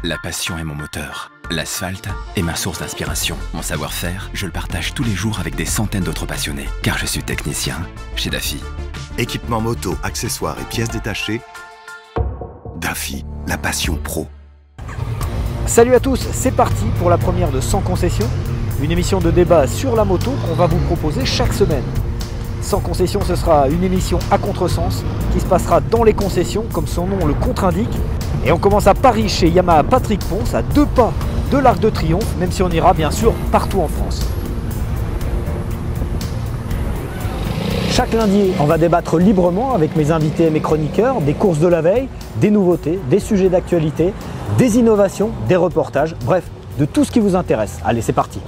La passion est mon moteur. L'asphalte est ma source d'inspiration. Mon savoir-faire, je le partage tous les jours avec des centaines d'autres passionnés. Car je suis technicien chez Daffy. Équipement moto, accessoires et pièces détachées. Daffy, la passion pro. Salut à tous, c'est parti pour la première de Sans Concession, une émission de débat sur la moto qu'on va vous proposer chaque semaine. Sans Concession, ce sera une émission à contresens qui se passera dans les concessions, comme son nom le contre-indique. Et on commence à Paris chez Yamaha Patrick Ponce, à 2 pas de l'Arc de Triomphe, même si on ira bien sûr partout en France. Chaque lundi, on va débattre librement avec mes invités et mes chroniqueurs des courses de la veille, des nouveautés, des sujets d'actualité, des innovations, des reportages, bref, de tout ce qui vous intéresse. Allez, c'est parti.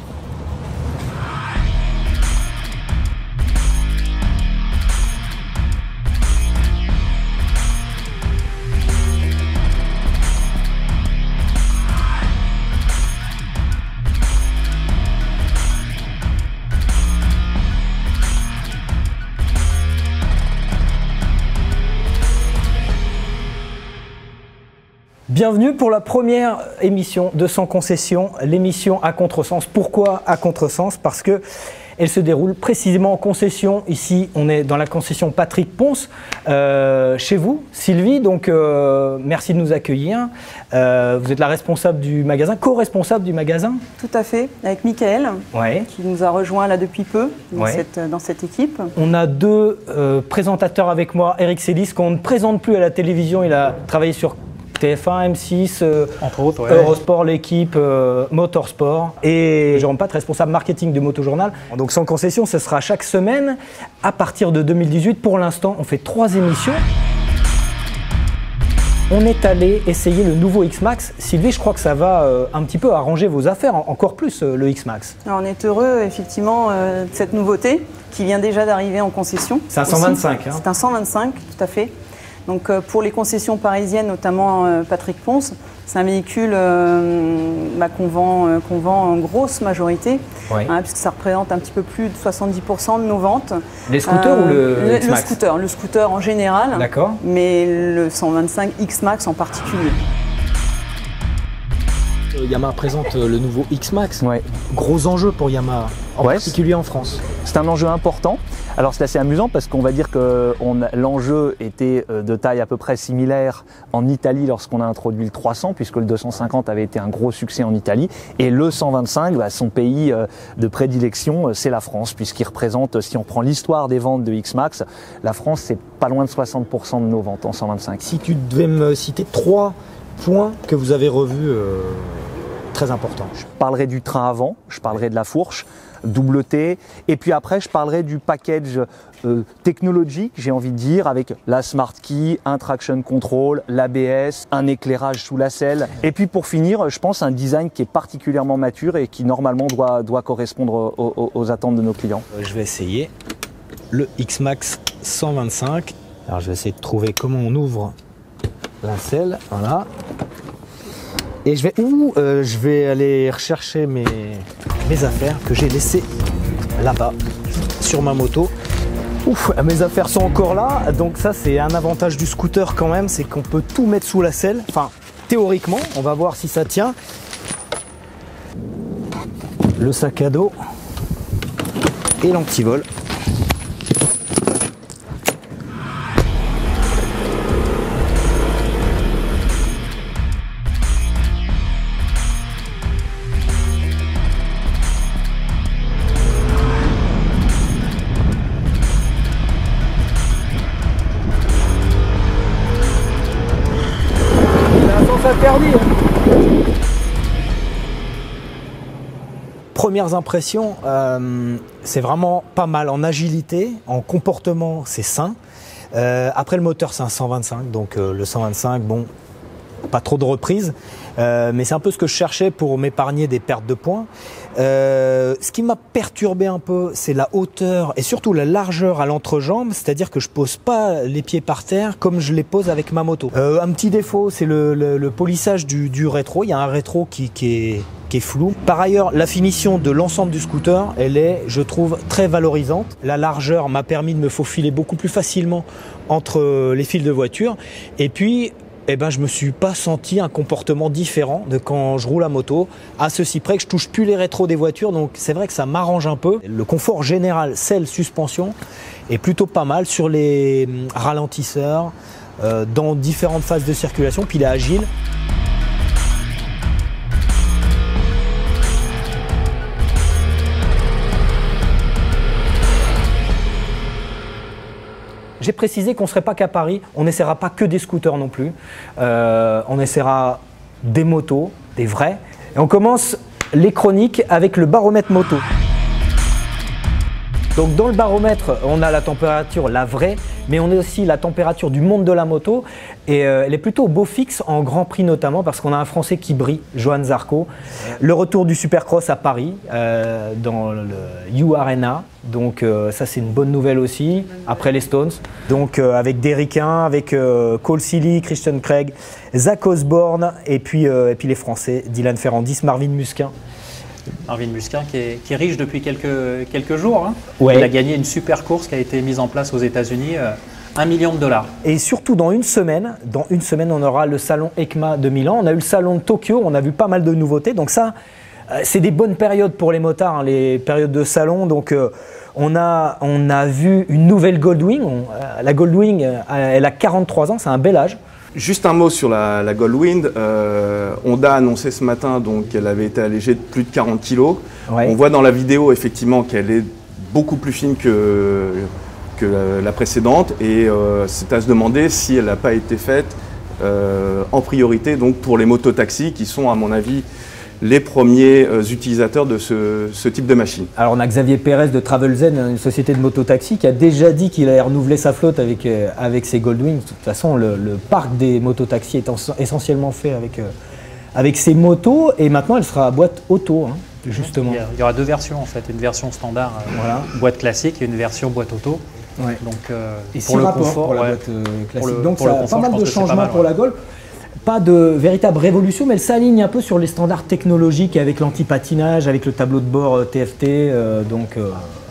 Bienvenue pour la première émission de Sans Concession, l'émission à contresens. Pourquoi à contresens? Parce que elle se déroule précisément en concession. Ici, on est dans la concession Patrick Ponce, chez vous, Sylvie. Donc, merci de nous accueillir. Vous êtes la responsable du magasin, co-responsable du magasin? Tout à fait, avec Mickaël, ouais, qui nous a rejoint là depuis peu dans, ouais, dans cette équipe. On a deux présentateurs avec moi. Eric Sélis, qu'on ne présente plus à la télévision. Il a travaillé sur TF1, M6, entre autres, ouais, Eurosport, l'équipe, Motorsport, et Jérôme Pat, responsable marketing du Motojournal. Donc Sans Concession, ce sera chaque semaine à partir de 2018. Pour l'instant, on fait 3 émissions. On est allé essayer le nouveau X-Max. Sylvie, je crois que ça va un petit peu arranger vos affaires, encore plus le X-Max. On est heureux effectivement de cette nouveauté qui vient déjà d'arriver en concession. C'est un 125. Hein. C'est un 125, tout à fait. Donc pour les concessions parisiennes, notamment Patrick Ponce, c'est un véhicule qu'on vend en grosse majorité, ouais, puisque ça représente un petit peu plus de 70% de nos ventes. Les scooters ou le X-Max? Le scooter en général, d'accord, mais le 125 X-Max en particulier. Yamaha présente le nouveau X-Max, ouais, gros enjeu pour Yamaha, en particulier en France. C'est un enjeu important. Alors c'est assez amusant parce qu'on va dire que l'enjeu était de taille à peu près similaire en Italie lorsqu'on a introduit le 300, puisque le 250 avait été un gros succès en Italie. Et le 125, son pays de prédilection, c'est la France, puisqu'il représente, si on prend l'histoire des ventes de X-Max, la France c'est pas loin de 60% de nos ventes en 125. Si tu devais me citer 3 points que vous avez revus très importants. Je parlerai du train avant, je parlerai de la fourche, double T, et puis après je parlerai du package technologique, j'ai envie de dire, avec la Smart Key, un traction control, l'ABS, un éclairage sous la selle, et puis pour finir, je pense un design qui est particulièrement mature et qui normalement doit correspondre aux attentes de nos clients. Je vais essayer le X-Max 125. Alors je vais essayer de trouver comment on ouvre la selle, voilà. Et je vais aller rechercher mes affaires que j'ai laissées là-bas sur ma moto. Ouf, mes affaires sont encore là, donc ça c'est un avantage du scooter quand même, c'est qu'on peut tout mettre sous la selle. Enfin, théoriquement, on va voir si ça tient. Le sac à dos et l'antivol. Premières impressions, c'est vraiment pas mal en agilité, en comportement c'est sain. Après le moteur c'est un 125, donc le 125, bon, pas trop de reprises, mais c'est un peu ce que je cherchais pour m'épargner des pertes de points. Ce qui m'a perturbé un peu, c'est la hauteur et surtout la largeur à l'entrejambe, c'est-à-dire que je pose pas les pieds par terre comme je les pose avec ma moto. Un petit défaut, c'est le polissage du rétro. Il y a un rétro qui est flou. Par ailleurs, la finition de l'ensemble du scooter, elle est, je trouve, très valorisante. La largeur m'a permis de me faufiler beaucoup plus facilement entre les fils de voiture. Et puis, eh ben, je me suis pas senti un comportement différent de quand je roule à moto, à ceci près que je touche plus les rétros des voitures, donc c'est vrai que ça m'arrange un peu. Le confort général, selle, suspension, est plutôt pas mal sur les ralentisseurs, dans différentes phases de circulation, puis il est agile. J'ai précisé qu'on ne serait pas qu'à Paris, on n'essaiera pas que des scooters non plus, on essaiera des motos, des vrais. Et on commence les chroniques avec le baromètre moto. Donc dans le baromètre, on a la température, la vraie, mais on a aussi la température du monde de la moto. Et elle est plutôt au beau fixe, en Grand Prix notamment, parce qu'on a un Français qui brille, Johan Zarco. Le retour du Supercross à Paris, dans le U Arena. Donc ça c'est une bonne nouvelle aussi, après les Stones. Donc avec des Ricains, avec Cole Silly, Christian Craig, Zach Osborne, et puis les Français, Dylan Ferrandis, Marvin Musquin. Marvin Musquin qui est riche depuis quelques jours. Hein. Ouais. Il a gagné une super course qui a été mise en place aux États-Unis, $1 million. Et surtout dans une semaine, on aura le salon EICMA de Milan. On a eu le salon de Tokyo, on a vu pas mal de nouveautés. Donc ça, c'est des bonnes périodes pour les motards, hein, les périodes de salon. Donc on a vu une nouvelle Goldwing. La Goldwing, elle a 43 ans, c'est un bel âge. Juste un mot sur la Goldwing. Honda a annoncé ce matin qu'elle avait été allégée de plus de 40 kg. Ouais. On voit dans la vidéo effectivement qu'elle est beaucoup plus fine que la précédente et c'est à se demander si elle n'a pas été faite en priorité donc, pour les mototaxis qui sont à mon avis les premiers utilisateurs de ce type de machine. Alors on a Xavier Pérez de Travelzen, une société de mototaxi, qui a déjà dit qu'il allait renouveler sa flotte avec ses Goldwing. De toute façon, le parc des mototaxis est essentiellement fait avec ces motos et maintenant elle sera à boîte auto, hein, justement. Il y aura deux versions en fait, une version standard voilà. Boîte classique et une version boîte auto. Ouais. Donc et pour le confort, pour la boîte classique. Donc ça a pas mal de changements pour la Gold. Pas de véritable révolution, mais elle s'aligne un peu sur les standards technologiques avec l'anti-patinage, avec le tableau de bord TFT.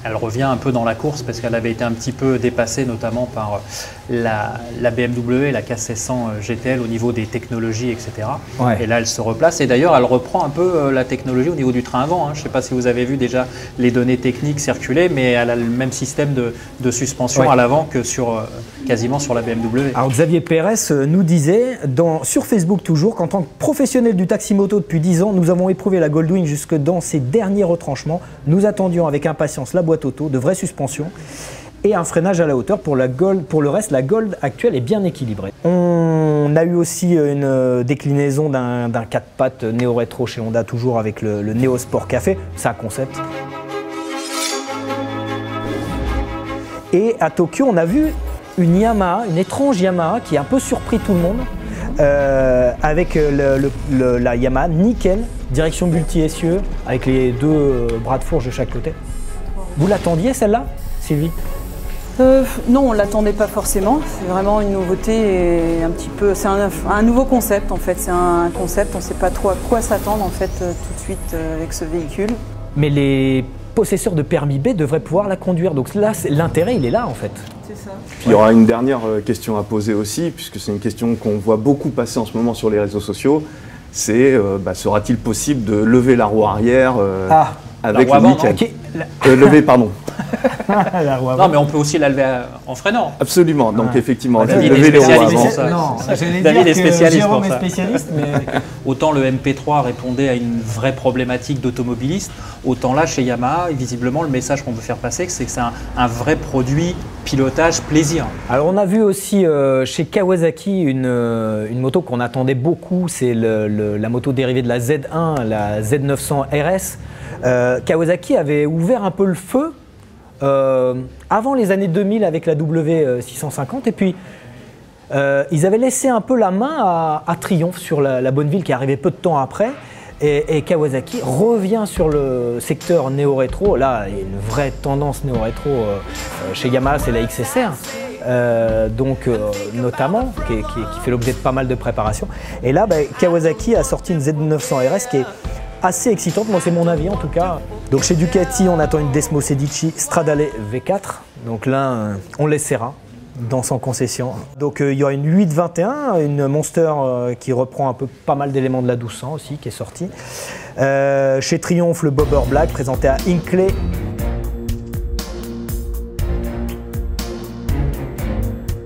Elle revient un peu dans la course parce qu'elle avait été un petit peu dépassée notamment par la BMW, la K700 GTL au niveau des technologies, etc. Ouais. Et là, elle se replace. Et d'ailleurs, elle reprend un peu la technologie au niveau du train avant. Hein. Je ne sais pas si vous avez vu déjà les données techniques circuler, mais elle a le même système de suspension ouais. à l'avant que quasiment sur la BMW. Alors Xavier Pérez nous disait, sur Facebook toujours, qu'en tant que professionnel du taxi-moto depuis 10 ans, nous avons éprouvé la Goldwing jusque dans ses derniers retranchements. Nous attendions avec impatience la boîte auto, de vraies suspensions et un freinage à la hauteur. Pour le reste, la Gold actuelle est bien équilibrée. On a eu aussi une déclinaison d'un 4 pattes néo-rétro chez Honda, toujours avec le Neo Sport Café. C'est un concept. Et à Tokyo, on a vu une étrange Yamaha qui a un peu surpris tout le monde. Avec la Yamaha nickel, direction multi-essieux, avec les deux bras de fourche de chaque côté. Vous l'attendiez celle-là, Sylvie? Non, on ne l'attendait pas forcément. C'est vraiment une nouveauté et un petit peu. C'est un nouveau concept en fait. C'est un concept, on ne sait pas trop à quoi s'attendre en fait tout de suite avec ce véhicule. Mais les possesseurs de permis B devraient pouvoir la conduire. Donc là, l'intérêt, il est là en fait. C'est ça. Puis il y aura une dernière question à poser aussi, puisque c'est une question qu'on voit beaucoup passer en ce moment sur les réseaux sociaux. C'est sera-t-il possible de lever la roue arrière avec le nickel lever, pardon. Non, mais on peut aussi la lever en freinant. Absolument. Donc effectivement, lever les roues avant. David est spécialiste pour ça. Autant le MP3 répondait à une vraie problématique d'automobiliste, autant là chez Yamaha, visiblement le message qu'on veut faire passer, c'est que c'est un vrai produit pilotage plaisir. Alors on a vu aussi chez Kawasaki une moto qu'on attendait beaucoup, c'est la moto dérivée de la Z1, la Z900 RS. Kawasaki avait ouvert un peu le feu avant les années 2000 avec la W650 et puis ils avaient laissé un peu la main à Triumph sur la Bonneville qui est arrivée peu de temps après et Kawasaki revient sur le secteur néo-rétro. Là, il y a une vraie tendance néo-rétro chez Yamaha, c'est la XSR. Notamment, qui fait l'objet de pas mal de préparation. Et là, Kawasaki a sorti une Z900 RS qui est assez excitante, moi c'est mon avis en tout cas. Donc chez Ducati, on attend une Desmo Sedici Stradale V4. Donc là, on l'essaiera. dans son concession. Donc il y aura une 821, une Monster qui reprend un peu pas mal d'éléments de la 1200 aussi, qui est sortie. Chez Triomphe, le Bobber Black, présenté à Hinkley.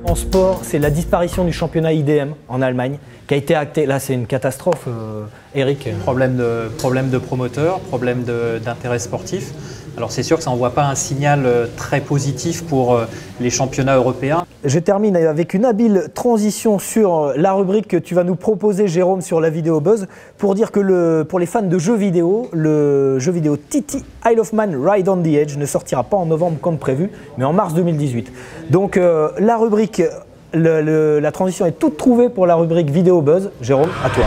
En sport, c'est la disparition du championnat IDM en Allemagne qui a été acté. Là, c'est une catastrophe, Eric. Problème de promoteur, problème d'intérêt sportif. Alors c'est sûr que ça n'envoie pas un signal très positif pour les championnats européens. Je termine avec une habile transition sur la rubrique que tu vas nous proposer, Jérôme, sur la vidéo Buzz, pour dire que pour les fans de jeux vidéo, le jeu vidéo TT Isle of Man Ride on the Edge ne sortira pas en novembre comme prévu, mais en mars 2018. Donc la rubrique, la transition est toute trouvée pour la rubrique vidéo Buzz. Jérôme, à toi.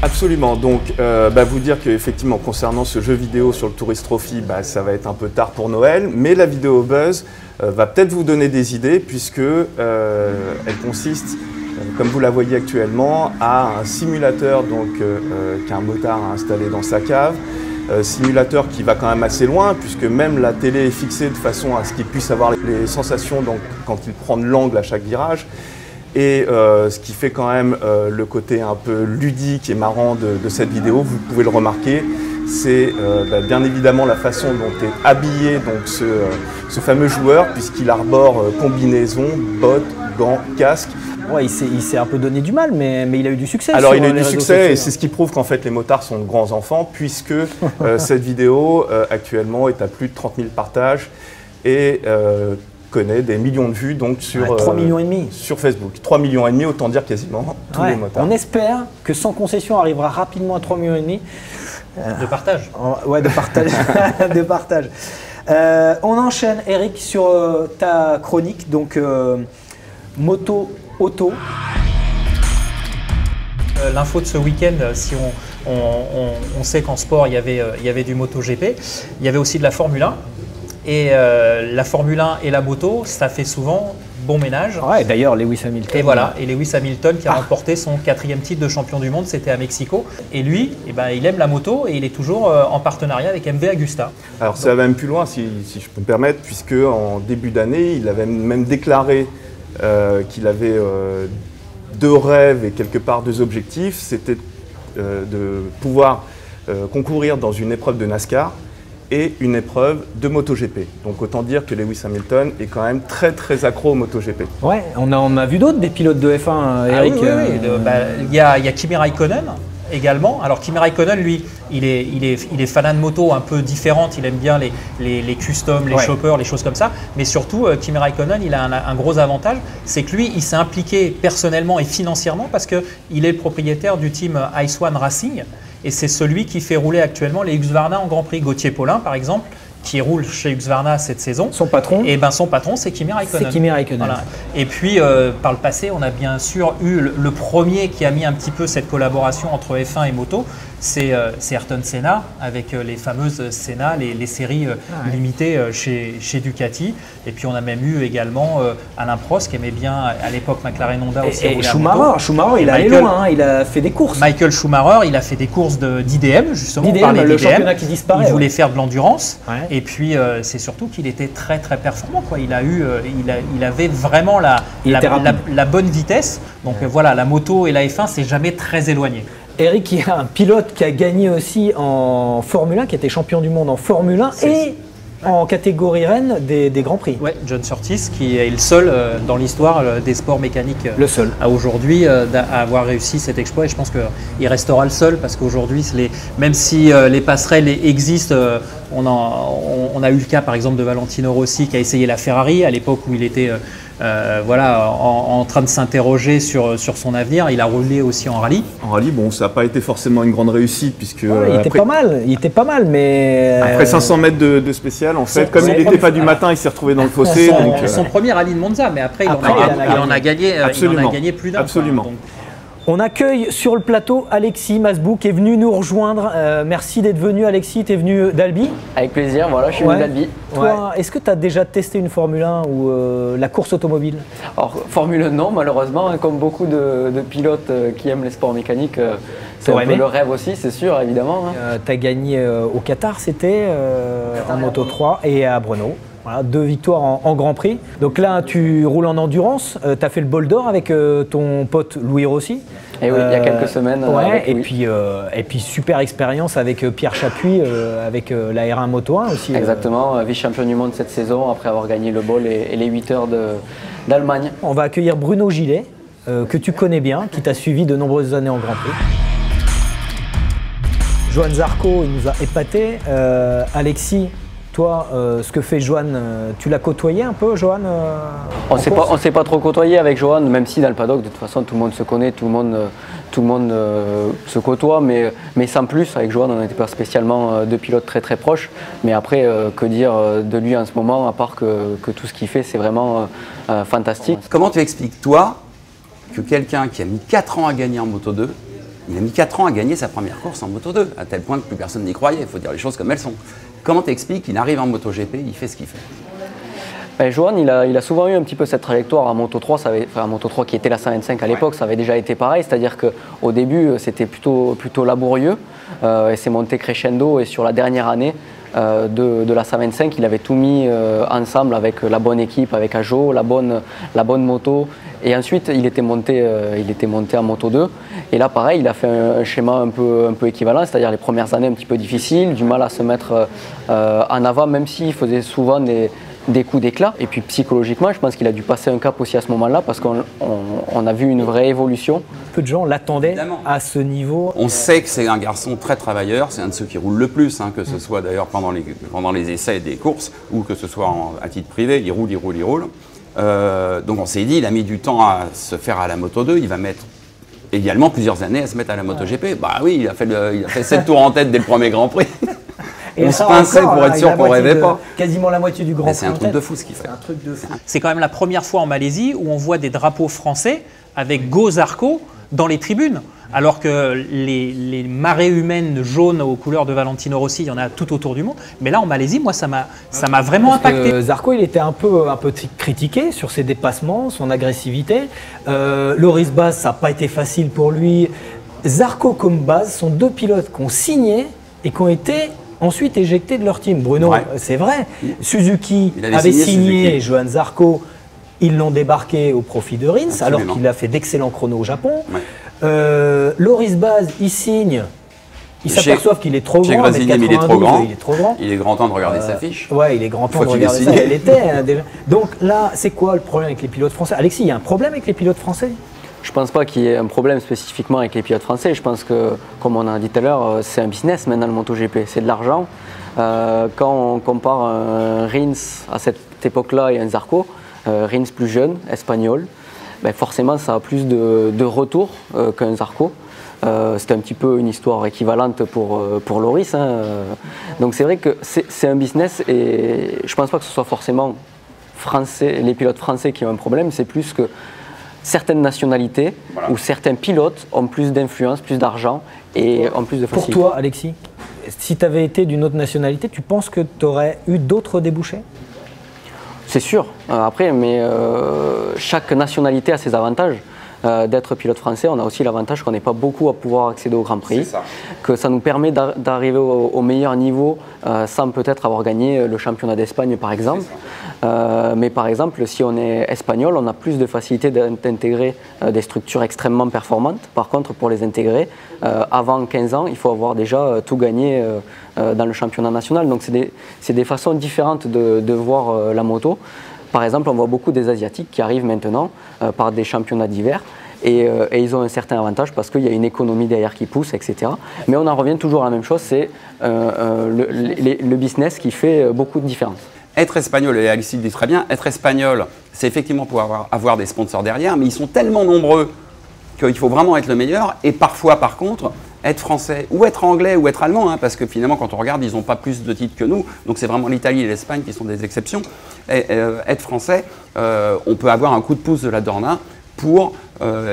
Absolument, donc vous dire qu'effectivement concernant ce jeu vidéo sur le Tourist Trophy, ça va être un peu tard pour Noël, mais la vidéo Buzz va peut-être vous donner des idées puisque elle consiste, comme vous la voyez actuellement, à un simulateur qu'un motard a installé dans sa cave, simulateur qui va quand même assez loin puisque même la télé est fixée de façon à ce qu'il puisse avoir les sensations quand il prend de l'angle à chaque virage. Et ce qui fait quand même le côté un peu ludique et marrant de cette vidéo, vous pouvez le remarquer, c'est bien évidemment la façon dont est habillé ce fameux joueur, puisqu'il arbore combinaison, bottes, gants, casque. Ouais, il s'est un peu donné du mal, mais il a eu du succès. Alors il a eu du succès et c'est ce qui prouve qu'en fait les motards sont de grands enfants, puisque cette vidéo actuellement est à plus de 30 000 partages et connaît des millions de vues donc sur 3,5 millions sur Facebook. 3,5 millions, autant dire quasiment tous les motards. On espère que Sans Concession arrivera rapidement à 3,5 millions. De partage. Ouais, de partage. De partage. On enchaîne, Eric, sur ta chronique, donc moto, auto. L'info de ce week-end, si on sait qu'en sport, il y avait du MotoGP, il y avait aussi de la Formule 1. Et la Formule 1 et la moto, ça fait souvent bon ménage. Ouais, d'ailleurs, Lewis Hamilton. Et voilà, et Lewis Hamilton qui a remporté son 4e titre de champion du monde, c'était à Mexico. Et lui, il aime la moto et il est toujours en partenariat avec MV Agusta. Alors ça va même plus loin, si je peux me permettre, puisque en début d'année, il avait même déclaré qu'il avait 2 rêves et quelque part 2 objectifs. C'était de pouvoir concourir dans une épreuve de NASCAR et une épreuve de MotoGP. Donc autant dire que Lewis Hamilton est quand même très très accro au MotoGP. Ouais, on a vu d'autres des pilotes de F1, Eric. Oui. Il y a Kimi Raikkonen également. Alors Kimi Raikkonen, lui, il est fanat de moto un peu différente. Il aime bien les customs, les choppers, les choses comme ça. Mais surtout, Kimi Raikkonen, il a un gros avantage, c'est que lui, il s'est impliqué personnellement et financièrement parce qu'il est le propriétaire du team Ice One Racing. Et c'est celui qui fait rouler actuellement les Husqvarna en Grand Prix. Gauthier Paulin, par exemple, qui roule chez Husqvarna cette saison. Son patron. Et son patron, c'est Kimi Raikkonen. C'est Kimi Raikkonen. Voilà. Et puis, par le passé, on a bien sûr eu le premier qui a mis un petit peu cette collaboration entre F1 et moto. C'est Ayrton Senna, avec les fameuses Senna, les séries limitées chez Ducati. Et puis, on a même eu également Alain Prost, qui aimait bien, à l'époque, McLaren Honda aussi. Et Schumacher, il a allé loin, il a fait des courses. Michael Schumacher, il a fait des courses d'IDM, justement. Le championnat qui disparaît. Il voulait faire de l'endurance. Ouais. Et puis, c'est surtout qu'il était très, très performant, quoi. Il avait vraiment la bonne vitesse. Donc, voilà, la moto et la F1, c'est jamais très éloigné. Eric, il y a un pilote qui a gagné aussi en Formule 1, qui était champion du monde en Formule 1 et en catégorie reine des Grands Prix. Oui, John Surtees, qui est le seul dans l'histoire des sports mécaniques à aujourd'hui à avoir réussi cet exploit. Et je pense qu'il restera le seul parce qu'aujourd'hui, même si les passerelles existent, on a eu le cas par exemple de Valentino Rossi qui a essayé la Ferrari à l'époque où il était en train de s'interroger sur son avenir. Il a roulé aussi en rallye. En rallye, bon, ça n'a pas été forcément une grande réussite puisque il était pas mal, mais après 500 mètres de spécial, en fait, comme il n'était pas du matin, il s'est retrouvé dans le fossé. Son premier rallye de Monza, mais après il en a gagné plus d'un. Absolument. On accueille sur le plateau Alexis Masbou qui est venu nous rejoindre. Merci d'être venu, Alexis. Tu es venu d'Albi? Avec plaisir, voilà, je suis venu d'Albi. Toi, est-ce que tu as déjà testé une Formule 1 ou la course automobile? Alors, Formule 1, non, malheureusement. Comme beaucoup de pilotes qui aiment les sports mécaniques, c'est un peu le rêve aussi, c'est sûr, évidemment. Tu as gagné au Qatar, c'était en Moto 3 et à Brno. Voilà, 2 victoires en Grand Prix. Donc là, tu roules en endurance. Tu as fait le bol d'or avec ton pote Louis Rossi. Et oui, il y a quelques semaines. Ouais, et puis super expérience avec Pierre Chapuis, avec la R1 Moto 1 aussi. Exactement, vice-champion du monde cette saison après avoir gagné le bol et les 8 heures d'Allemagne. On va accueillir Bruno Gillet, que tu connais bien, qui t'a suivi de nombreuses années en Grand Prix. Johan Zarco, il nous a épaté. Alexis, toi, ce que fait Johan, tu l'as côtoyé un peu, Johan On ne s'est pas trop côtoyé avec Johan, même si dans le paddock, de toute façon, tout le monde se connaît, tout le monde se côtoie, mais sans plus. Avec Johan, on n'était pas spécialement deux pilotes très très proches. Mais après, que dire de lui en ce moment, à part que tout ce qu'il fait, c'est vraiment fantastique. Comment tu expliques, toi, que quelqu'un qui a mis 4 ans à gagner en Moto 2, il a mis 4 ans à gagner sa première course en Moto 2, à tel point que plus personne n'y croyait, il faut dire les choses comme elles sont. Comment tu expliques qu'il arrive en MotoGP, il fait ce qu'il fait? Johan, il a souvent eu un petit peu cette trajectoire en Moto 3, Moto 3 qui était la 125 à l'époque, ça avait déjà été pareil, c'est-à-dire qu'au début c'était plutôt laborieux et c'est monté crescendo, et sur la dernière année de la 125, il avait tout mis ensemble avec la bonne équipe, avec Ajo, la bonne moto, et ensuite il était monté en Moto 2, et là pareil, il a fait un schéma un peu équivalent, c'est-à-dire les premières années un petit peu difficiles, du mal à se mettre en avant, même s'il faisait souvent des coups d'éclat. Et puis psychologiquement, je pense qu'il a dû passer un cap aussi à ce moment-là, parce qu'on a vu une vraie évolution. Peu de gens l'attendaient à ce niveau. On sait que c'est un garçon très travailleur, c'est un de ceux qui roule le plus, hein, que ce soit d'ailleurs pendant les essais des courses, ou que ce soit à titre privé, il roule. Donc on s'est dit, il a mis du temps à se faire à la Moto 2, il va mettre également plusieurs années à se mettre à la MotoGP. Bah oui, il a fait 7 tours en tête dès le premier Grand Prix. Et on se pinçait pour être sûr qu'on rêvait pas. Quasiment la moitié du Grand Prix. C'est un truc de fou ce qu'il fait. C'est quand même la première fois en Malaisie où on voit des drapeaux français avec Go Zarco dans les tribunes. Alors que les marées humaines jaunes aux couleurs de Valentino Rossi, il y en a tout autour du monde. Mais là, en Malaisie, moi, ça m'a vraiment impacté. Zarco, il était un peu critiqué sur ses dépassements, son agressivité. Loris Baz, ça n'a pas été facile pour lui. Zarco comme Baz sont 2 pilotes qui ont signé et qui ont été ensuite éjectés de leur team. Bruno, c'est vrai. Suzuki avait signé Johan Zarco. Ils l'ont débarqué au profit de Rins, alors qu'il a fait d'excellents chronos au Japon. Loris Baz, il signe. Ils s'aperçoivent qu'il est trop grand. Il est trop grand. Il est grand temps de regarder sa fiche. Ouais, il est grand temps de regarder ça. Elle était déjà. Donc là, c'est quoi le problème avec les pilotes français? Alexis, il y a un problème avec les pilotes français? Je ne pense pas qu'il y ait un problème spécifiquement avec les pilotes français. Je pense que, comme on a dit tout à l'heure, c'est un business maintenant le MotoGP. C'est de l'argent. Quand on compare un Rins à cette époque-là et un Zarco, Rins plus jeune, espagnol, forcément ça a plus de retour qu'un Zarco. C'est un petit peu une histoire équivalente pour Loris. Donc c'est vrai que c'est un business, et je ne pense pas que ce soit forcément les pilotes français qui ont un problème. C'est plus que certaines nationalités ou certains pilotes ont plus d'influence, plus d'argent et ont plus de facilité. Pour toi, Alexis, si tu avais été d'une autre nationalité, tu penses que tu aurais eu d'autres débouchés? C'est sûr. Après, mais chaque nationalité a ses avantages. D'être pilote français, on a aussi l'avantage qu'on n'est pas beaucoup à pouvoir accéder au Grand Prix, que ça nous permet d'arriver au meilleur niveau sans peut-être avoir gagné le championnat d'Espagne par exemple. Mais par exemple, si on est espagnol, on a plus de facilité d'intégrer des structures extrêmement performantes. Par contre, pour les intégrer, avant 15 ans, il faut avoir déjà tout gagné dans le championnat national. Donc c'est des façons différentes de voir la moto. Par exemple, on voit beaucoup des Asiatiques qui arrivent maintenant par des championnats d'hiver, et ils ont un certain avantage parce qu'il y a une économie derrière qui pousse, etc. Mais on en revient toujours à la même chose, c'est le business qui fait beaucoup de différence. Être espagnol, et Alexis le dit très bien, être espagnol, c'est effectivement pouvoir avoir des sponsors derrière, mais ils sont tellement nombreux qu'il faut vraiment être le meilleur. Et parfois, par contre, être français ou être anglais ou être allemand, parce que finalement, quand on regarde, ils n'ont pas plus de titres que nous. Donc c'est vraiment l'Italie et l'Espagne qui sont des exceptions. Et, être français, on peut avoir un coup de pouce de la Dorna pour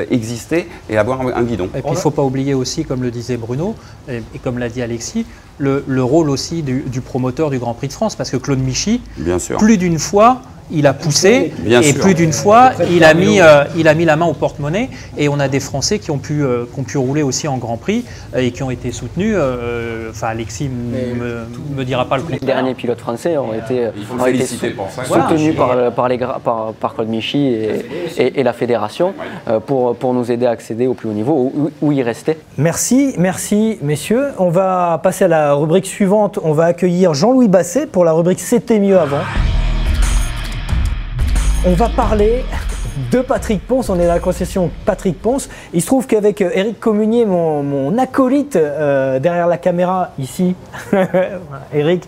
exister et avoir un guidon. Et puis il ne faut pas oublier aussi, comme le disait Bruno, et comme l'a dit Alexis, le rôle aussi du promoteur du Grand Prix de France, parce que Claude Michy, plus d'une fois, il a poussé et plus d'une fois, il a mis la main au porte-monnaie et on a des Français qui ont pu rouler aussi en Grand Prix et qui ont été soutenus. Enfin, Alexis me dira pas le contraire. Les derniers pilotes français ont été soutenus par Claude Michy et la fédération pour nous aider à accéder au plus haut niveau où il restait. Merci messieurs. On va passer à la rubrique suivante. On va accueillir Jean-Louis Basset pour la rubrique C'était mieux avant. On va parler de Patrick Ponce, on est dans la concession Patrick Ponce. Il se trouve qu'avec Éric Communier, mon acolyte derrière la caméra ici, Éric,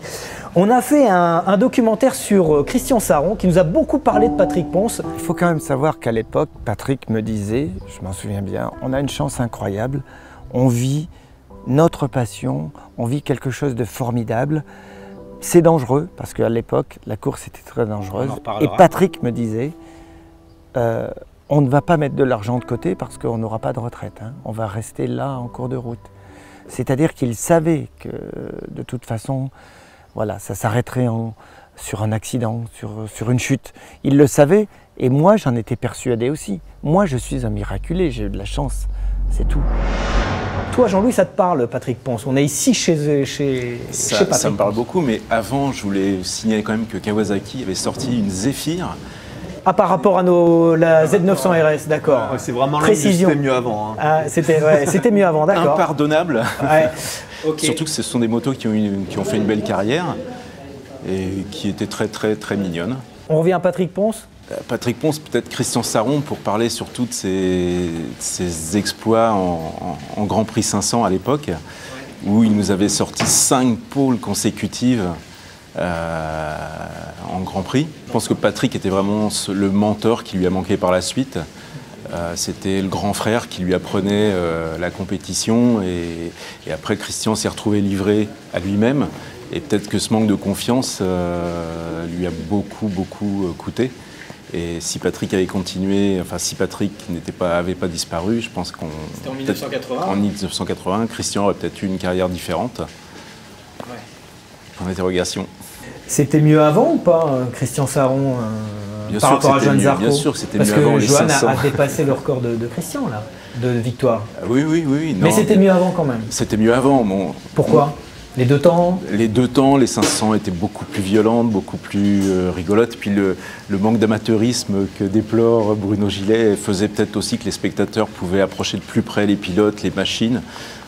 on a fait un documentaire sur Christian Saron qui nous a beaucoup parlé de Patrick Ponce. Il faut quand même savoir qu'à l'époque, Patrick me disait, je m'en souviens bien, on a une chance incroyable, on vit notre passion, on vit quelque chose de formidable. C'est dangereux, parce qu'à l'époque, la course était très dangereuse. Et Patrick me disait, on ne va pas mettre de l'argent de côté parce qu'on n'aura pas de retraite. Hein. On va rester là en cours de route. C'est-à-dire qu'il savait que, de toute façon, voilà, ça s'arrêterait sur un accident, sur une chute. Il le savait, et moi, j'en étais persuadé aussi. Moi, je suis un miraculé, j'ai eu de la chance, c'est tout. Toi, Jean-Louis, ça te parle, Patrick Ponce. On est ici chez Patrick. Ça me parle beaucoup, mais avant, je voulais signaler quand même que Kawasaki avait sorti une Zephyr. Ah, par rapport à la Z900 RS, d'accord. Ouais, c'est vraiment précision. C'était mieux avant. Hein. Ah, c'était mieux avant, d'accord. Impardonnable. Ouais. Okay. Surtout que ce sont des motos qui ont fait une belle carrière et qui étaient très, très, très mignonnes. On revient à Patrick Ponce. Patrick Ponce, peut-être Christian Saron pour parler surtout de ses exploits en Grand Prix 500 à l'époque, où il nous avait sorti 5 pôles consécutives en Grand Prix. Je pense que Patrick était vraiment le mentor qui lui a manqué par la suite. C'était le grand frère qui lui apprenait la compétition et après Christian s'est retrouvé livré à lui-même et peut-être que ce manque de confiance lui a beaucoup coûté. Et si Patrick avait continué, enfin si Patrick avait pas disparu, je pense qu'on... C'était en 1980 En 1980, Christian aurait peut-être eu une carrière différente. Ouais. Point d'interrogation. C'était mieux avant ou pas, Christian Saron, par rapport à Johan Zarco? Bien sûr, c'était mieux avant. Parce que Johan a dépassé le record de Christian, là, de victoire. Oui. Non, mais c'était mieux avant quand même. C'était mieux avant. Bon, pourquoi? Les deux temps? Les deux temps, les 500 étaient beaucoup plus violentes, beaucoup plus rigolotes. Puis le manque d'amateurisme que déplore Bruno Gillet faisait peut-être aussi que les spectateurs pouvaient approcher de plus près les pilotes, les machines.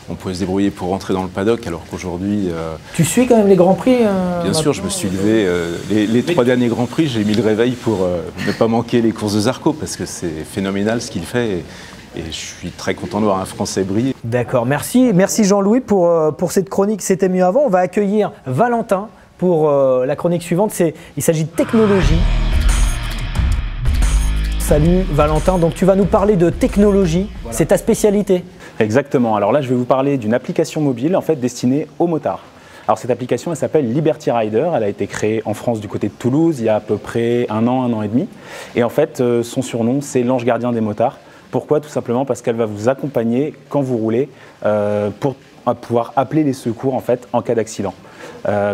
On pouvait se débrouiller pour rentrer dans le paddock, alors qu'aujourd'hui... Tu suis quand même les Grands Prix Bien sûr, je me suis levé. Les 3 derniers Grands Prix, j'ai mis le réveil pour ne pas manquer les courses de Zarco, parce que c'est phénoménal ce qu'il fait. Et je suis très content de voir un Français briller. D'accord, merci Jean-Louis pour cette chronique. C'était mieux avant. On va accueillir Valentin pour la chronique suivante. Il s'agit de technologie. Salut Valentin, donc tu vas nous parler de technologie, voilà. C'est ta spécialité. Exactement, alors là je vais vous parler d'une application mobile en fait destinée aux motards. Alors cette application elle s'appelle Liberty Rider, elle a été créée en France du côté de Toulouse il y a à peu près un an et demi. Et en fait son surnom c'est l'ange gardien des motards. Pourquoi? Tout simplement parce qu'elle va vous accompagner quand vous roulez pour pouvoir appeler les secours en fait en cas d'accident.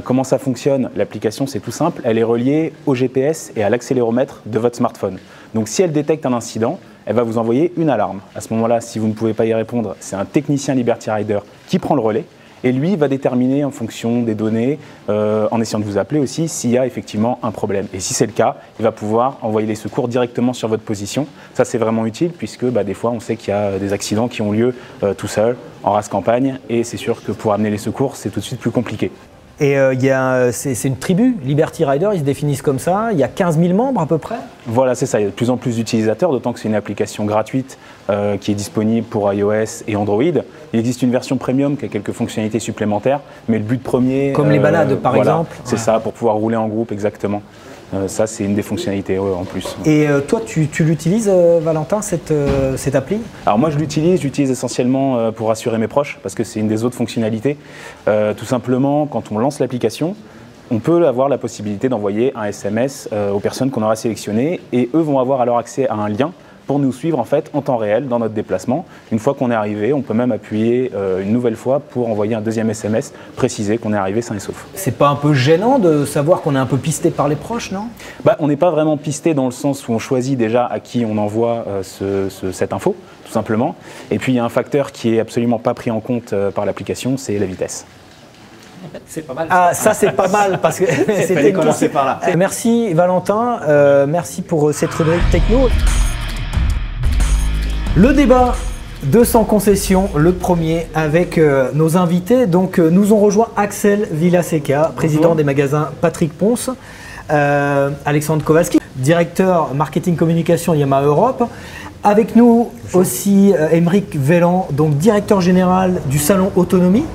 Comment ça fonctionne? L'application c'est tout simple, elle est reliée au GPS et à l'accéléromètre de votre smartphone. Donc si elle détecte un incident, elle va vous envoyer une alarme. À ce moment-là, si vous ne pouvez pas y répondre, c'est un technicien Liberty Rider qui prend le relais et lui va déterminer en fonction des données, en essayant de vous appeler aussi, s'il y a effectivement un problème. Et si c'est le cas, il va pouvoir envoyer les secours directement sur votre position. Ça, c'est vraiment utile puisque des fois, on sait qu'il y a des accidents qui ont lieu tout seul, en race campagne, et c'est sûr que pour amener les secours, c'est tout de suite plus compliqué. Et c'est une tribu, Liberty Rider, ils se définissent comme ça, il y a 15 000 membres à peu près? Voilà, c'est ça, il y a de plus en plus d'utilisateurs, d'autant que c'est une application gratuite qui est disponible pour iOS et Android. Il existe une version premium qui a quelques fonctionnalités supplémentaires, mais le but premier... Comme les balades par exemple? C'est ça, pour pouvoir rouler en groupe, exactement. Ça, c'est une des fonctionnalités en plus. Et toi, tu l'utilises, Valentin, cette appli? Alors moi, je l'utilise essentiellement pour rassurer mes proches, parce que c'est une des autres fonctionnalités. Tout simplement, quand on lance l'application, on peut avoir la possibilité d'envoyer un SMS aux personnes qu'on aura sélectionnées, et eux vont avoir alors accès à un lien pour nous suivre en fait en temps réel dans notre déplacement. Une fois qu'on est arrivé, on peut même appuyer une nouvelle fois pour envoyer un deuxième SMS préciser qu'on est arrivé sain et sauf. C'est pas un peu gênant de savoir qu'on est un peu pisté par les proches, non? On n'est pas vraiment pisté dans le sens où on choisit déjà à qui on envoie cette info, tout simplement. Et puis il y a un facteur qui est absolument pas pris en compte par l'application, c'est la vitesse. C'est pas mal. Ah, ça c'est pas mal parce que c'était commencé par là. Merci Valentin, merci pour cette rubrique techno. Le débat 200 concessions, le premier avec nos invités. Donc nous ont rejoint Axel Villaseca, président des magasins Patrick Ponce, Alexandre Kowalski, directeur marketing communication Yamaha Europe. Avec nous aussi Émeric Vellan, donc directeur général du salon Autonomie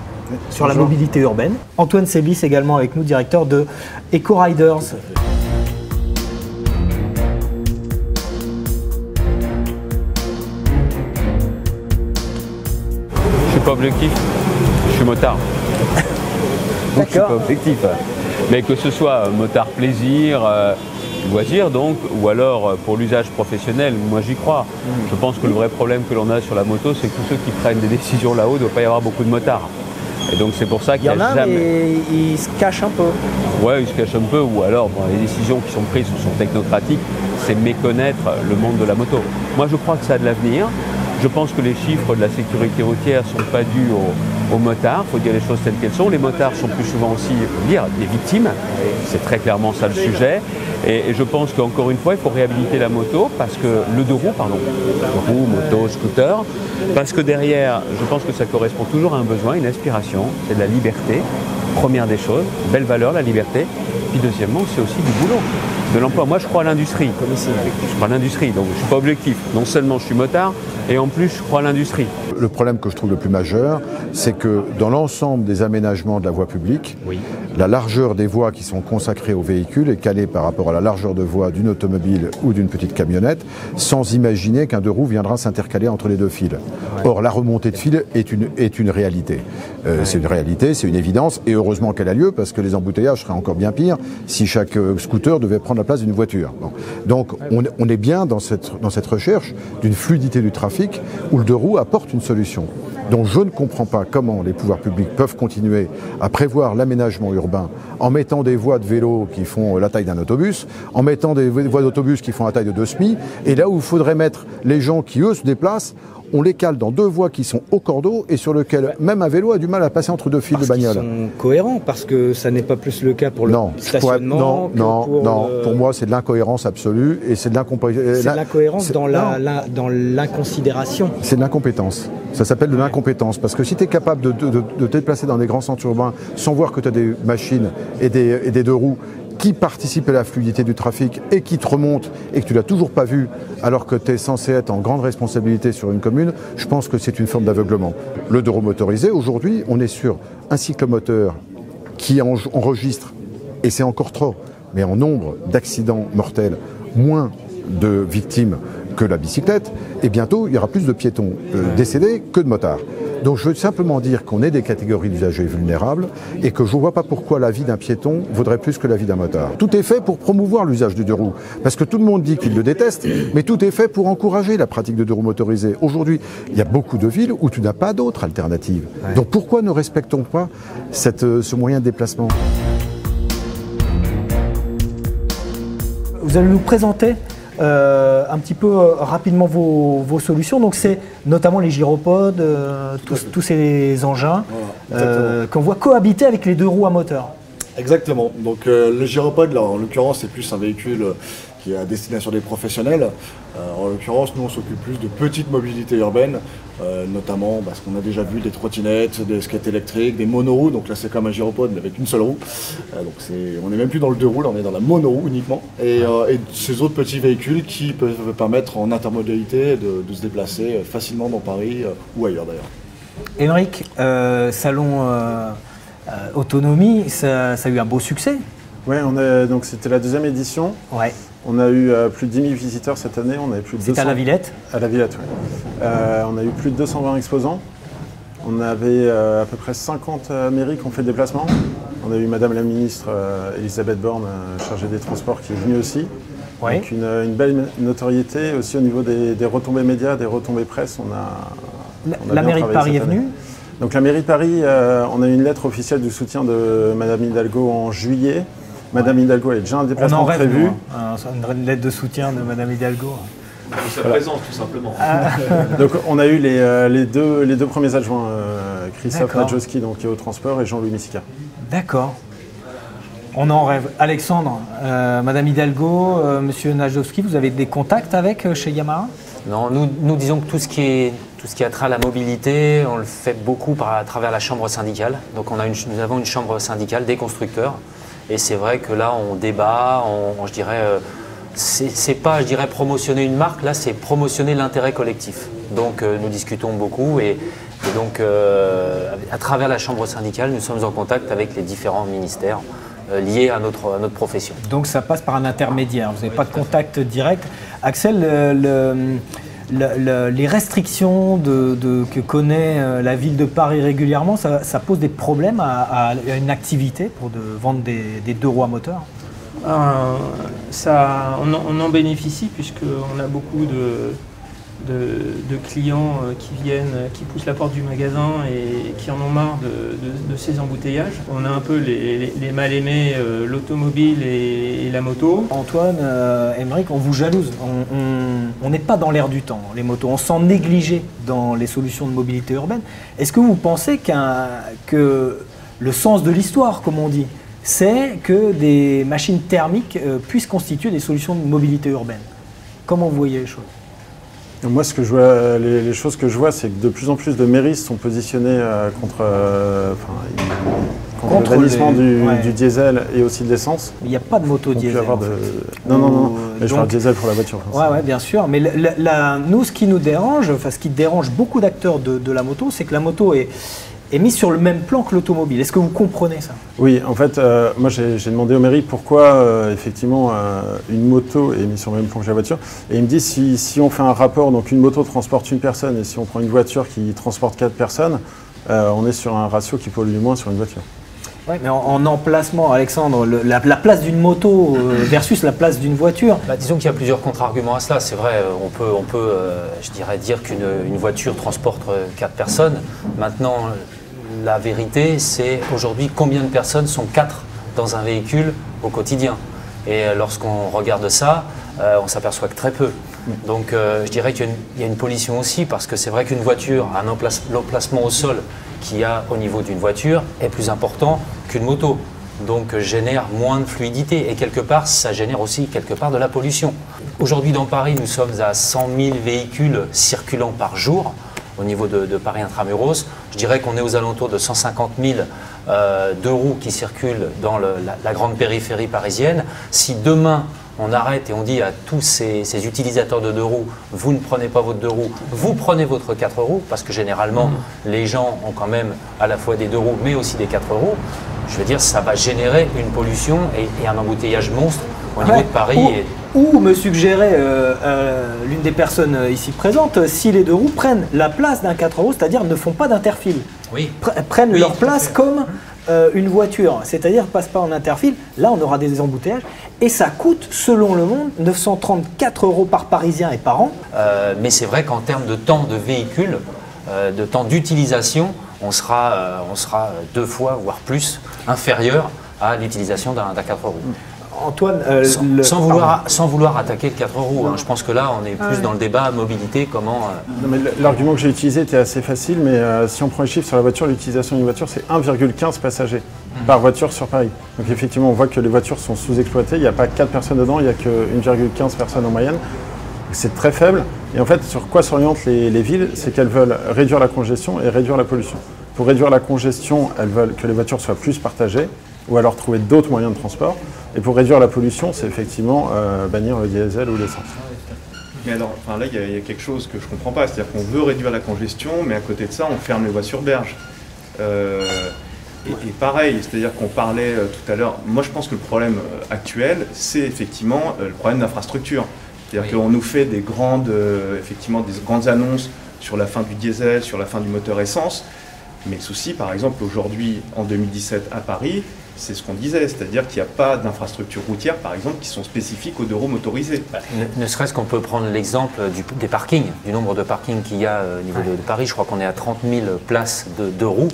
sur la mobilité urbaine. Antoine Seblis également avec nous, directeur de Eco Riders. Je suis pas objectif, je suis motard. Donc je suis pas objectif. Mais que ce soit motard plaisir, loisir donc, ou alors pour l'usage professionnel, moi j'y crois. Je pense que le vrai problème que l'on a sur la moto, c'est que tous ceux qui prennent des décisions là-haut, il ne doit pas y avoir beaucoup de motards. Et donc c'est pour ça qu'il y en a jamais... mais ils se cachent un peu. Ouais, ils se cachent un peu, ou alors les décisions qui sont prises sont technocratiques, c'est méconnaître le monde de la moto. Moi je crois que ça a de l'avenir. Je pense que les chiffres de la sécurité routière ne sont pas dus aux motards, il faut dire les choses telles qu'elles sont. Les motards sont plus souvent aussi, il faut dire, des victimes, c'est très clairement ça le sujet. Et je pense qu'encore une fois, il faut réhabiliter la moto, parce que le deux roues, moto, scooter, parce que derrière, je pense que ça correspond toujours à un besoin, une aspiration, c'est de la liberté, première des choses, belle valeur, la liberté. Puis deuxièmement, c'est aussi du boulot, de l'emploi. Moi, je crois à l'industrie, comme ici. Je crois à l'industrie, donc je ne suis pas objectif. Non seulement je suis motard, et en plus, je crois à l'industrie. Le problème que je trouve le plus majeur, c'est que dans l'ensemble des aménagements de la voie publique, la largeur des voies qui sont consacrées aux véhicules est calée par rapport à la largeur de voie d'une automobile ou d'une petite camionnette, sans imaginer qu'un deux roues viendra s'intercaler entre les deux fils. Or, la remontée de fil est une réalité. C'est une réalité, c'est une évidence, et heureusement qu'elle a lieu, parce que les embouteillages seraient encore bien pires si chaque scooter devait prendre la place d'une voiture. Bon. Donc, on est bien dans cette recherche d'une fluidité du trafic où le deux roues apporte une solution. Donc je ne comprends pas comment les pouvoirs publics peuvent continuer à prévoir l'aménagement urbain en mettant des voies de vélo qui font la taille d'un autobus, en mettant des voies d'autobus qui font la taille de 2 SMI, et là où il faudrait mettre les gens qui, eux, se déplacent, on les cale dans 2 voies qui sont au cordeau et sur lesquelles même un vélo a du mal à passer entre 2 fils de bagnole. Ils sont cohérents, parce que ça n'est pas plus le cas pour le stationnement. Non, pour moi c'est de l'incohérence absolue et c'est de l'incompétence. C'est de l'incohérence dans l'inconsidération. C'est de l'incompétence. Ça s'appelle de l'incompétence, parce que si tu es capable de te déplacer dans des grands centres urbains sans voir que tu as des machines et des deux roues qui participe à la fluidité du trafic et qui te remonte et que tu ne l'as toujours pas vu alors que tu es censé être en grande responsabilité sur une commune, je pense que c'est une forme d'aveuglement. Le deux roues motorisé, aujourd'hui, on est sur un cyclomoteur qui enregistre, et c'est encore trop, mais en nombre d'accidents mortels, moins de victimes que la bicyclette, et bientôt il y aura plus de piétons décédés que de motards. Donc je veux simplement dire qu'on est des catégories d'usagers vulnérables et que je ne vois pas pourquoi la vie d'un piéton vaudrait plus que la vie d'un motard. Tout est fait pour promouvoir l'usage du deux roues, parce que tout le monde dit qu'il le déteste, mais tout est fait pour encourager la pratique de deux roues motorisées. Aujourd'hui, il y a beaucoup de villes où tu n'as pas d'autre alternative. Ouais. Donc pourquoi ne respectons pas ce moyen de déplacement ? Vous allez nous présenter un petit peu rapidement vos solutions. Donc c'est notamment les gyropodes, tous ces engins qu'on voit cohabiter avec les deux roues à moteur. Exactement. Donc le gyropode, là, en l'occurrence, c'est plus un véhicule qui est à destination des professionnels. En l'occurrence, nous, on s'occupe plus de petites mobilités urbaines, notamment parce qu'on a déjà vu des trottinettes, des skates électriques, des monoroues. Donc là, c'est comme un gyropode, mais avec une seule roue. Donc on n'est même plus dans le deux roues, là, on est dans la monoroue uniquement. Et ces autres petits véhicules qui peuvent permettre en intermodalité de se déplacer facilement dans Paris ou ailleurs d'ailleurs. Émeric, salon Autonomie, ça a eu un beau succès. Oui, donc c'était la 2e édition. Ouais. On a eu plus de 10 000 visiteurs cette année. On avait plus de 200... C'était à la Villette ? À la Villette, oui. On a eu plus de 220 exposants. On avait à peu près 50 mairies qui ont fait le déplacement. On a eu Madame la ministre Elisabeth Borne, chargée des transports, qui est venue aussi. Oui. Donc une belle notoriété aussi au niveau des retombées médias, des retombées presse. On a la mairie de Paris est venue. Donc la mairie de Paris, on a eu une lettre officielle du soutien de Madame Hidalgo en juillet. Madame Hidalgo a déjà un déplacement prévu. Une lettre de soutien de Madame Hidalgo. Sa présence, tout simplement. Donc on a eu les deux premiers adjoints, Christophe Nadjowski, donc, qui est au transport, et Jean-Louis Messica. D'accord. On en rêve. Alexandre, Madame Hidalgo, Monsieur Nadjowski, vous avez des contacts avec chez Yamaha? Non, nous disons que tout ce qui a trait à la mobilité, on le fait beaucoup à travers la chambre syndicale. Donc nous avons une chambre syndicale des constructeurs. Et c'est vrai que là, on débat, je dirais, c'est pas, je dirais, promotionner une marque, là, c'est promotionner l'intérêt collectif. Donc, nous discutons beaucoup et donc, à travers la chambre syndicale, nous sommes en contact avec les différents ministères liés à notre profession. Donc, ça passe par un intermédiaire, vous n'avez pas de contact direct. Axel, les restrictions que connaît la ville de Paris régulièrement, ça pose des problèmes à une activité pour vendre des deux roues à moteur? On en bénéficie puisqu'on a beaucoup de clients qui viennent, qui poussent la porte du magasin et qui en ont marre de ces embouteillages. On a un peu les mal-aimés, l'automobile et la moto. Antoine, Aymeric, on vous jalouse. On n'est pas dans l'air du temps, les motos. On s'en négligé dans les solutions de mobilité urbaine. Est-ce que vous pensez que le sens de l'histoire, comme on dit, c'est que des machines thermiques puissent constituer des solutions de mobilité urbaine? Comment vous voyez les choses? Moi, ce que je vois, les choses que je vois, c'est que de plus en plus de mairies sont positionnées contre le bannissement du diesel et aussi de l'essence. Il n'y a pas de moto diesel. Non, mais je parle diesel pour la voiture. Oui, bien sûr. Mais nous, ce qui nous dérange, ce qui dérange beaucoup d'acteurs de la moto, c'est que la moto est mise sur le même plan que l'automobile. Est-ce que vous comprenez ça? Oui, en fait, moi j'ai demandé aux mairies pourquoi effectivement une moto est mise sur le même plan que la voiture. Et ils me disent si on fait un rapport, donc une moto transporte une personne et si on prend une voiture qui transporte 4 personnes, on est sur un ratio qui pollue moins sur une voiture. Oui, mais en emplacement, Alexandre, la place d'une moto versus la place d'une voiture. Disons qu'il y a plusieurs contre-arguments à cela. C'est vrai, on peut je dirais, dire qu'une voiture transporte 4 personnes. Maintenant, la vérité, c'est aujourd'hui combien de personnes sont 4 dans un véhicule au quotidien. Et lorsqu'on regarde ça, on s'aperçoit que très peu. Donc je dirais qu'il y a une pollution aussi, parce que c'est vrai qu'une voiture, l'emplacement au sol qu'il y a au niveau d'une voiture est plus important qu'une moto. Donc génère moins de fluidité et quelque part, ça génère aussi quelque part de la pollution. Aujourd'hui dans Paris, nous sommes à 100 000 véhicules circulant par jour. Au niveau de Paris Intramuros, je dirais qu'on est aux alentours de 150 000 deux roues qui circulent dans la grande périphérie parisienne. Si demain on arrête et on dit à tous ces utilisateurs de deux roues, vous ne prenez pas votre deux roues, vous prenez votre 4 roues, parce que généralement les gens ont quand même à la fois des deux roues mais aussi des 4 roues, je veux dire ça va générer une pollution et un embouteillage monstre au niveau de Paris. Ou me suggérait l'une des personnes ici présentes, si les deux roues prennent la place d'un 4 roues, c'est-à-dire ne font pas d'interfile, prennent leur place comme une voiture, c'est-à-dire ne passent pas en interfile, là on aura des embouteillages et ça coûte, selon Le Monde, 934 € par Parisien et par an. Mais c'est vrai qu'en termes de temps de véhicule, de temps d'utilisation, on sera 2 fois, voire plus, inférieur à l'utilisation d'un 4 roues. Antoine, sans vouloir attaquer le 4 roues, je pense que là on est plus dans le débat mobilité, comment... L'argument que j'ai utilisé était assez facile, mais si on prend les chiffres sur la voiture, l'utilisation d'une voiture c'est 1,15 passagers par voiture sur Paris. Donc effectivement on voit que les voitures sont sous-exploitées, il n'y a pas 4 personnes dedans, il n'y a que 1,15 personnes en moyenne. C'est très faible, et en fait sur quoi s'orientent les villes, c'est qu'elles veulent réduire la congestion et réduire la pollution. Pour réduire la congestion, elles veulent que les voitures soient plus partagées, ou alors trouver d'autres moyens de transport. Et pour réduire la pollution, c'est effectivement bannir le diesel ou l'essence. Mais alors, là, il y a quelque chose que je ne comprends pas. C'est-à-dire qu'on veut réduire la congestion, mais à côté de ça, on ferme les voies sur berge. Et pareil, c'est-à-dire qu'on parlait tout à l'heure, moi je pense que le problème actuel, c'est effectivement le problème d'infrastructure. C'est-à-dire qu'on nous fait des grandes annonces sur la fin du diesel, sur la fin du moteur essence. Mais le souci, par exemple, aujourd'hui, en 2017 à Paris, c'est ce qu'on disait, c'est-à-dire qu'il n'y a pas d'infrastructures routières, par exemple, qui sont spécifiques aux deux roues motorisés. Ne serait-ce qu'on peut prendre l'exemple des parkings, du nombre de parkings qu'il y a au niveau de Paris. Je crois qu'on est à 30 000 places de deux roues.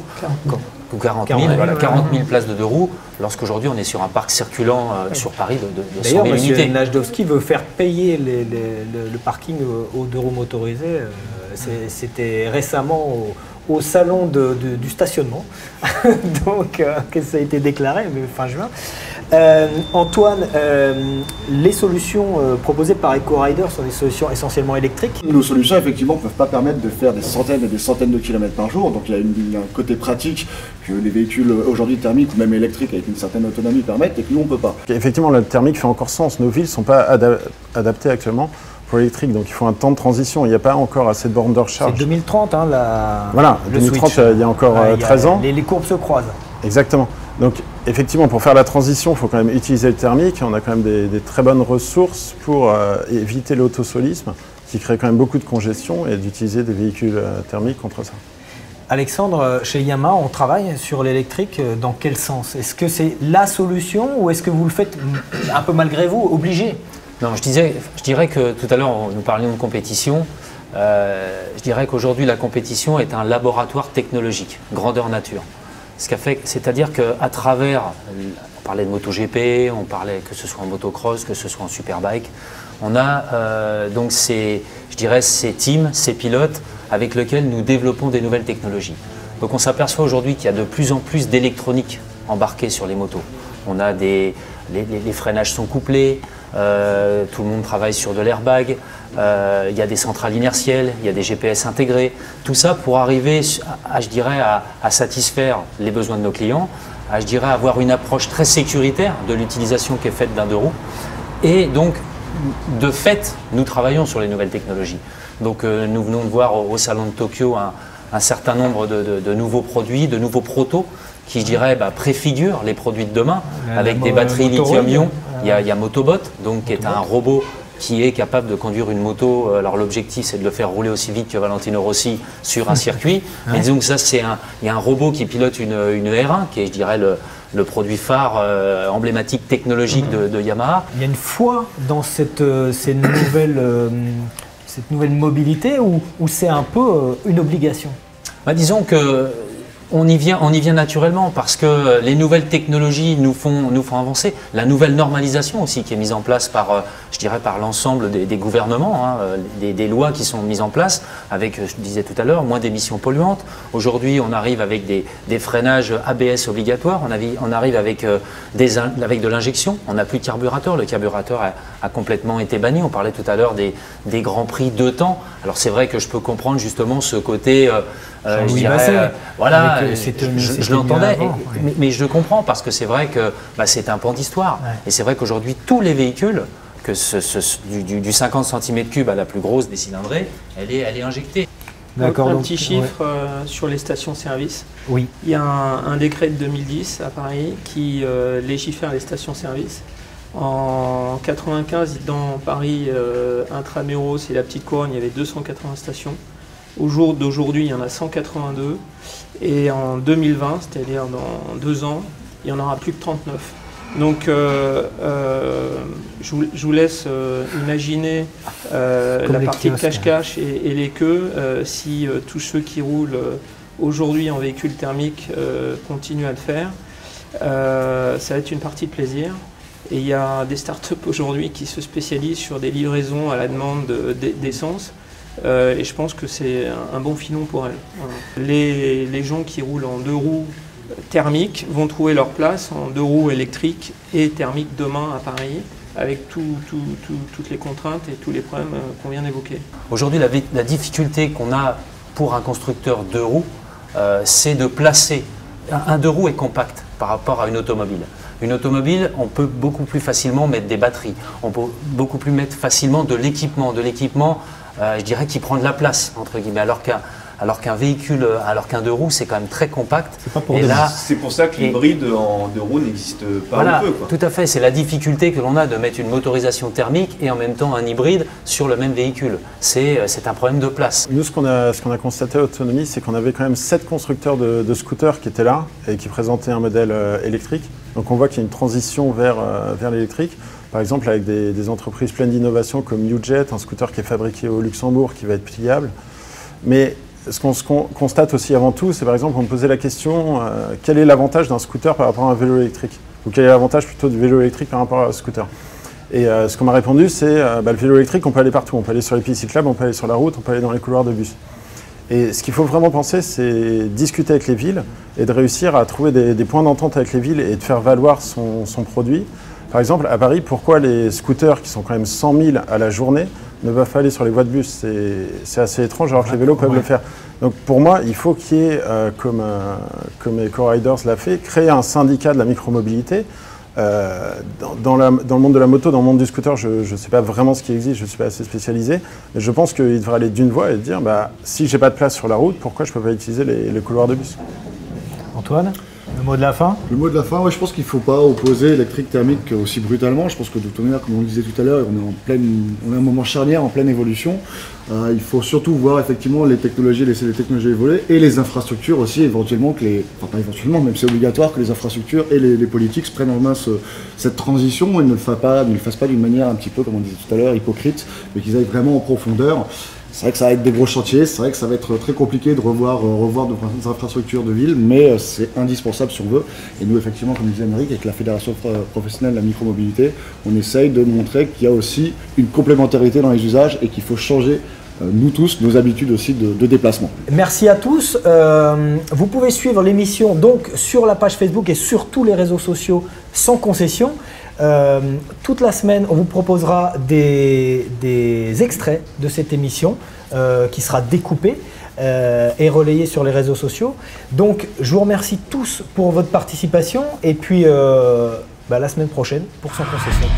Ou 40 000, 40 000 places de deux roues, lorsqu'aujourd'hui on est sur un parc circulant sur Paris de 100 000 unités. D'ailleurs, M. Najdowski veut faire payer le parking aux deux roues motorisées. C'était récemment au salon du stationnement, donc que ça a été déclaré, mais fin juin. Antoine, les solutions proposées par EcoRider sont des solutions essentiellement électriques. Nos solutions, effectivement, ne peuvent pas permettre de faire des centaines et des centaines de kilomètres par jour. Donc il y a un côté pratique que les véhicules aujourd'hui thermiques ou même électriques avec une certaine autonomie permettent et que nous, on ne peut pas. Effectivement, le thermique fait encore sens. Nos villes ne sont pas adaptées actuellement pour l'électrique, donc il faut un temps de transition. Il n'y a pas encore assez de bornes de recharge. C'est 2030, hein, voilà, 2030, switch. Il y a encore 13 ans. Les courbes se croisent. Exactement. Donc effectivement, pour faire la transition, il faut quand même utiliser le thermique. On a quand même des très bonnes ressources pour éviter l'autosolisme, qui crée quand même beaucoup de congestion, et d'utiliser des véhicules thermiques contre ça. Alexandre, chez Yamaha, on travaille sur l'électrique. Dans quel sens? Est-ce que c'est la solution ou est-ce que vous le faites un peu malgré vous, obligé? Non, je dirais que tout à l'heure, nous parlions de compétition. Je dirais qu'aujourd'hui, la compétition est un laboratoire technologique, grandeur nature. C'est-à-dire qu'à travers, on parlait de MotoGP, on parlait que ce soit en motocross, que ce soit en superbike, on a donc ces teams, ces pilotes avec lesquels nous développons des nouvelles technologies. Donc on s'aperçoit aujourd'hui qu'il y a de plus en plus d'électronique embarquée sur les motos. On a les freinages sont couplés, tout le monde travaille sur de l'airbag, il y a des centrales inertielles, il y a des GPS intégrés. Tout ça pour arriver à satisfaire les besoins de nos clients, à avoir une approche très sécuritaire de l'utilisation qui est faite d'un deux roues. Et donc, de fait, nous travaillons sur les nouvelles technologies. Donc nous venons de voir au Salon de Tokyo un certain nombre de nouveaux produits, de nouveaux protos qui, je dirais, préfigurent les produits de demain avec des batteries lithium-ion. Il y a Motobot, donc, qui est un robot qui est capable de conduire une moto. Alors l'objectif, c'est de le faire rouler aussi vite que Valentino Rossi sur un circuit. Mais disons que ça, il y a un robot qui pilote une R1, qui est, je dirais, le produit phare emblématique technologique de Yamaha. Il y a une foi dans cette nouvelle mobilité ou c'est un peu une obligation? Disons que on y vient naturellement parce que les nouvelles technologies nous font avancer. La nouvelle normalisation aussi qui est mise en place par l'ensemble des gouvernements, hein, des lois qui sont mises en place avec, je disais tout à l'heure, moins d'émissions polluantes. Aujourd'hui, on arrive avec des freinages ABS obligatoires, on arrive avec de l'injection, on n'a plus de carburateur, le carburateur a complètement été banni. On parlait tout à l'heure des grands prix de temps. Alors c'est vrai que je peux comprendre justement ce côté... voilà, je l'entendais, mais je le comprends parce que c'est vrai que c'est un pan d'histoire. Ouais. Et c'est vrai qu'aujourd'hui, tous les véhicules, du 50 cm3 à la plus grosse des cylindrées, elle est injectée. D'accord. Un petit chiffre sur les stations-service. Oui. Il y a un décret de 2010 à Paris qui légifère les stations-service. En 95, dans Paris, intramuros et la petite couronne, il y avait 280 stations. Au jour d'aujourd'hui, il y en a 182 et en 2020, c'est-à-dire dans 2 ans, il y en aura plus que 39. Donc je vous laisse imaginer la partie cache-cache et les queues si tous ceux qui roulent aujourd'hui en véhicule thermique continuent à le faire. Ça va être une partie de plaisir. Et il y a des startups aujourd'hui qui se spécialisent sur des livraisons à la demande d'essence. Et je pense que c'est un bon filon pour elles. Voilà. Les gens qui roulent en 2 roues thermiques vont trouver leur place en 2 roues électriques et thermiques demain à Paris, avec toutes les contraintes et tous les problèmes qu'on vient d'évoquer. Aujourd'hui, la difficulté qu'on a pour un constructeur 2 roues, c'est de placer. Un 2 roues est compact par rapport à une automobile. Une automobile, on peut beaucoup plus facilement mettre des batteries, on peut beaucoup plus mettre facilement de l'équipement, je dirais, qui prend de la place, entre guillemets, alors alors qu'un véhicule, alors qu'un deux roues, c'est quand même très compact. C'est pour ça que l'hybride en deux roues n'existe pas voilà, un peu. Quoi. Tout à fait, c'est la difficulté que l'on a de mettre une motorisation thermique et en même temps un hybride sur le même véhicule. C'est un problème de place. Nous, ce qu'on a constaté à Autonomie, c'est qu'on avait quand même 7 constructeurs de scooters qui étaient là et qui présentaient un modèle électrique. Donc on voit qu'il y a une transition vers l'électrique. Par exemple, avec des entreprises pleines d'innovation comme Newjet, un scooter qui est fabriqué au Luxembourg, qui va être pliable. Mais ce qu'on constate aussi avant tout, c'est par exemple, on me posait la question, quel est l'avantage d'un scooter par rapport à un vélo électrique? Ou quel est l'avantage plutôt du vélo électrique par rapport à un scooter? Et ce qu'on m'a répondu, c'est le vélo électrique, on peut aller partout. On peut aller sur les pistes cyclables, on peut aller sur la route, on peut aller dans les couloirs de bus. Et ce qu'il faut vraiment penser, c'est discuter avec les villes et de réussir à trouver des points d'entente avec les villes et de faire valoir son produit. Par exemple, à Paris, pourquoi les scooters, qui sont quand même 100 000 à la journée, ne peuvent pas aller sur les voies de bus? C'est assez étrange, alors que les vélos peuvent le faire. Donc pour moi, il faut qu'il y ait, comme EcoRiders l'a fait, créer un syndicat de la micromobilité. Dans le monde de la moto, dans le monde du scooter, je ne sais pas vraiment ce qui existe, je ne suis pas assez spécialisé, mais je pense qu'il devrait aller d'une voie et dire, si j'ai pas de place sur la route, pourquoi je ne peux pas utiliser les couloirs de bus? Antoine, le mot de la fin? Le mot de la fin, je pense qu'il ne faut pas opposer électrique thermique aussi brutalement. Je pense que de toute manière, comme on le disait tout à l'heure, on est à un moment charnière, en pleine évolution. Il faut surtout voir effectivement les technologies, laisser les technologies évoluer et les infrastructures aussi, éventuellement, pas éventuellement, même c'est obligatoire que les infrastructures et les politiques se prennent en main cette transition et ne le fassent pas d'une manière un petit peu, comme on disait tout à l'heure, hypocrite, mais qu'ils aillent vraiment en profondeur. C'est vrai que ça va être des gros chantiers, c'est vrai que ça va être très compliqué de revoir nos infrastructures de ville, mais c'est indispensable si on veut. Et nous, effectivement, comme disait Amérique, avec la Fédération professionnelle de la micromobilité, on essaye de montrer qu'il y a aussi une complémentarité dans les usages et qu'il faut changer, nous tous, nos habitudes aussi de déplacement. Merci à tous. Vous pouvez suivre l'émission donc sur la page Facebook et sur tous les réseaux sociaux sans concession. Toute la semaine, on vous proposera des extraits de cette émission qui sera découpée et relayée sur les réseaux sociaux. Donc, je vous remercie tous pour votre participation et puis la semaine prochaine pour Sans concession.